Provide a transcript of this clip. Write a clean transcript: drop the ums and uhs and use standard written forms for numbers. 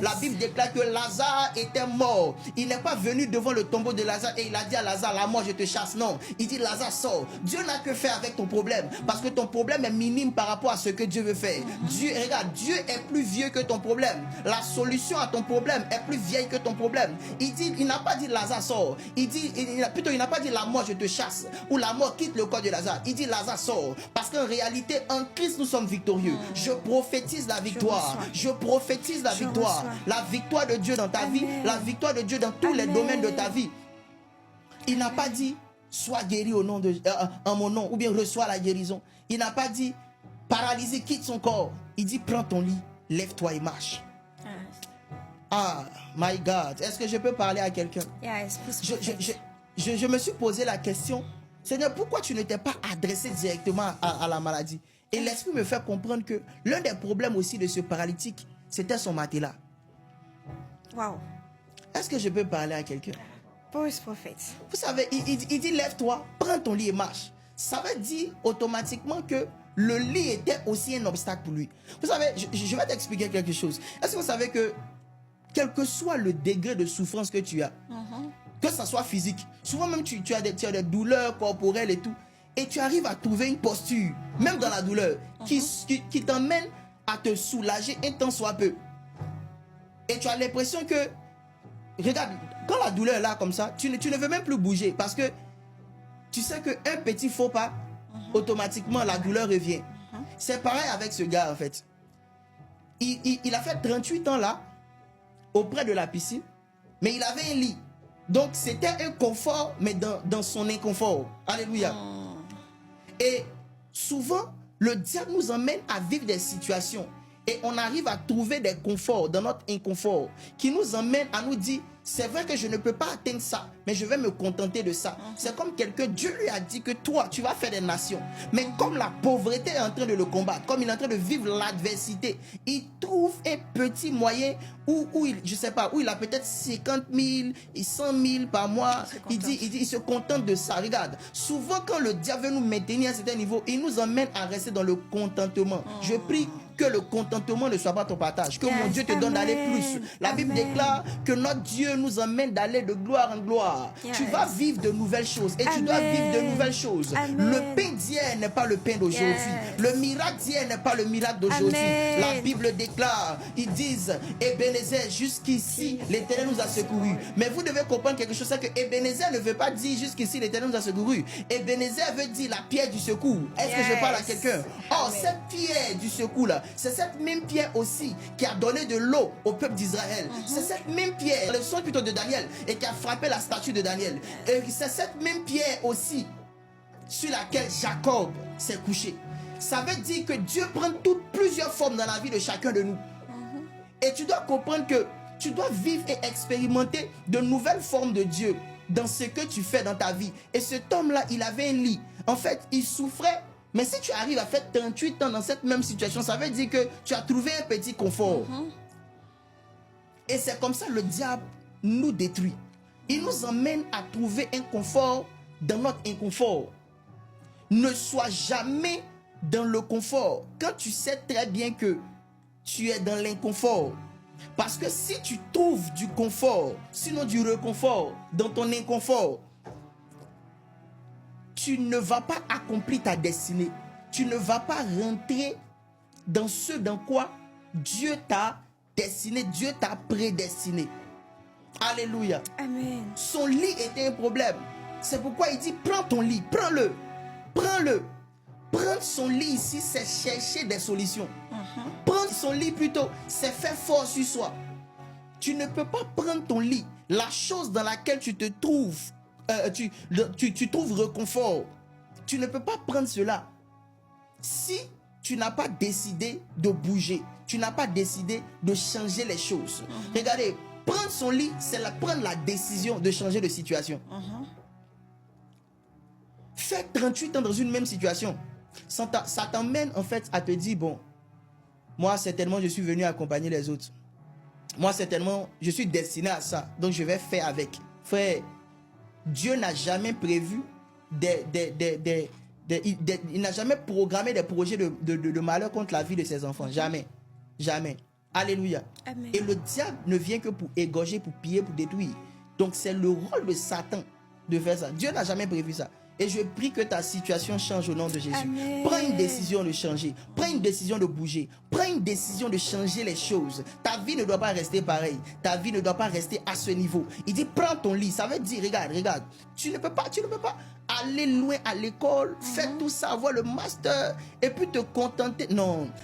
La Bible déclare que Lazare était mort. Il n'est pas venu devant le tombeau de Lazare et il a dit à Lazare, la mort, je te chasse. Non, il dit, Lazare, sort. Dieu n'a que faire avec ton problème parce que ton problème est minime par rapport à ce que Dieu veut faire. Dieu, regarde, Dieu est plus vieux que ton problème. La solution à ton problème est plus vieille que ton problème. Il dit, il n'a pas dit Lazare sort. Il n'a pas dit la mort je te chasse ou la mort quitte le corps de Lazare. Il dit Lazare sort parce qu'en réalité en Christ nous sommes victorieux. Je prophétise la victoire. Je prophétise la victoire. La victoire de Dieu dans ta vie, la victoire de Dieu dans tous les domaines de ta vie. Il n'a pas dit sois guéri au nom de en mon nom ou bien reçois la guérison. Il n'a pas dit paralysé quitte son corps. Il dit prends ton lit, lève-toi et marche. Ah, my God. Est-ce que je peux parler à quelqu'un? Yes, je me suis posé la question, Seigneur, pourquoi tu ne t'es pas adressé directement à la maladie? Et l'Esprit me fait comprendre que l'un des problèmes aussi de ce paralytique, c'était son matelas. Wow. Est-ce que je peux parler à quelqu'un? Pause, prophète. Vous savez, il dit lève-toi, prends ton lit et marche. Ça veut dire automatiquement que le lit était aussi un obstacle pour lui. Vous savez, je vais t'expliquer quelque chose. Est-ce que vous savez que quel que soit le degré de souffrance que tu as, que ça soit physique, souvent même tu as des douleurs corporelles et tout, et tu arrives à trouver une posture, même dans la douleur, qui t'emmène à te soulager un temps soit peu. Et tu as l'impression que, regarde, quand la douleur est là comme ça, tu ne veux même plus bouger parce que tu sais qu'un petit faux pas, automatiquement la douleur revient. C'est pareil avec ce gars en fait. Il a fait 38 ans là, auprès de la piscine, mais il avait un lit. Donc c'était un confort, mais dans son inconfort. Alléluia. Et souvent, le diable nous emmène à vivre des situations et on arrive à trouver des conforts dans notre inconfort qui nous emmène à nous dire, c'est vrai que je ne peux pas atteindre ça, mais je vais me contenter de ça. C'est comme quelqu'un, Dieu lui a dit que toi, tu vas faire des nations. Mais comme la pauvreté est en train de le combattre, comme il est en train de vivre l'adversité, il trouve un petit moyen où je sais pas, où il a peut-être 50 000 et 100 000 par mois. Il se contente de ça. Regarde, souvent quand le diable veut nous maintenir à un certain niveau, il nous emmène à rester dans le contentement. Je prie que le contentement ne soit pas ton partage, que mon Dieu te donne d'aller plus. La Bible déclare que notre Dieu nous emmène d'aller de gloire en gloire. Tu vas vivre de nouvelles choses et tu dois vivre de nouvelles choses. Le pain d'hier n'est pas le pain d'aujourd'hui. Le miracle d'hier n'est pas le miracle d'aujourd'hui. La Bible déclare, ils disent, Ebenezer, jusqu'ici, l'Éternel nous a secourus. Mais vous devez comprendre quelque chose, c'est que Ebenezer ne veut pas dire jusqu'ici, l'Éternel nous a secourus. Ebenezer veut dire la pierre du secours. Est-ce que je parle à quelqu'un? Oh, cette pierre du secours là, c'est cette même pierre aussi qui a donné de l'eau au peuple d'Israël. C'est cette même pierre, le son plutôt de Daniel, et qui a frappé la statue de Daniel. Et c'est cette même pierre aussi sur laquelle Jacob s'est couché. Ça veut dire que Dieu prend plusieurs formes dans la vie de chacun de nous. Et tu dois comprendre que tu dois vivre et expérimenter de nouvelles formes de Dieu dans ce que tu fais dans ta vie. Et cet homme-là, il avait un lit. En fait, il souffrait. Mais si tu arrives à faire 38 ans dans cette même situation, ça veut dire que tu as trouvé un petit confort. Et c'est comme ça que le diable nous détruit. Il nous emmène à trouver un confort dans notre inconfort. Ne sois jamais dans le confort quand tu sais très bien que tu es dans l'inconfort. Parce que si tu trouves du confort, sinon du réconfort dans ton inconfort, tu ne vas pas accomplir ta destinée. Tu ne vas pas rentrer dans ce dans quoi Dieu t'a destiné, Dieu t'a prédestiné. Alléluia. Amen. Son lit était un problème. C'est pourquoi il dit, prends ton lit, prends-le. Prends-le. Prendre son lit ici, c'est chercher des solutions. Prendre son lit plutôt, c'est faire fort sur soi. Tu ne peux pas prendre ton lit, la chose dans laquelle tu te trouves, tu trouves réconfort. Tu ne peux pas prendre cela si tu n'as pas décidé de bouger. Tu n'as pas décidé de changer les choses. Regardez, prendre son lit, c'est prendre la décision de changer de situation. Faire 38 ans dans une même situation, ça t'emmène en fait à te dire, bon, moi certainement je suis venu accompagner les autres. Moi certainement je suis destiné à ça, donc je vais faire avec. Frère, Dieu n'a jamais prévu il n'a jamais programmé des projets de malheur contre la vie de ses enfants. Jamais. Jamais. Alléluia. Amen. Et le diable ne vient que pour égorger, pour piller, pour détruire. Donc c'est le rôle de Satan de faire ça. Dieu n'a jamais prévu ça. Et je prie que ta situation change au nom de Jésus. Amen. Prends une décision de changer. Prends une décision de bouger. Prends une décision de changer les choses. Ta vie ne doit pas rester pareille. Ta vie ne doit pas rester à ce niveau. Il dit, prends ton lit. Ça veut dire, regarde. Tu ne peux pas aller loin à l'école, faire tout ça, avoir le master et puis te contenter. Non,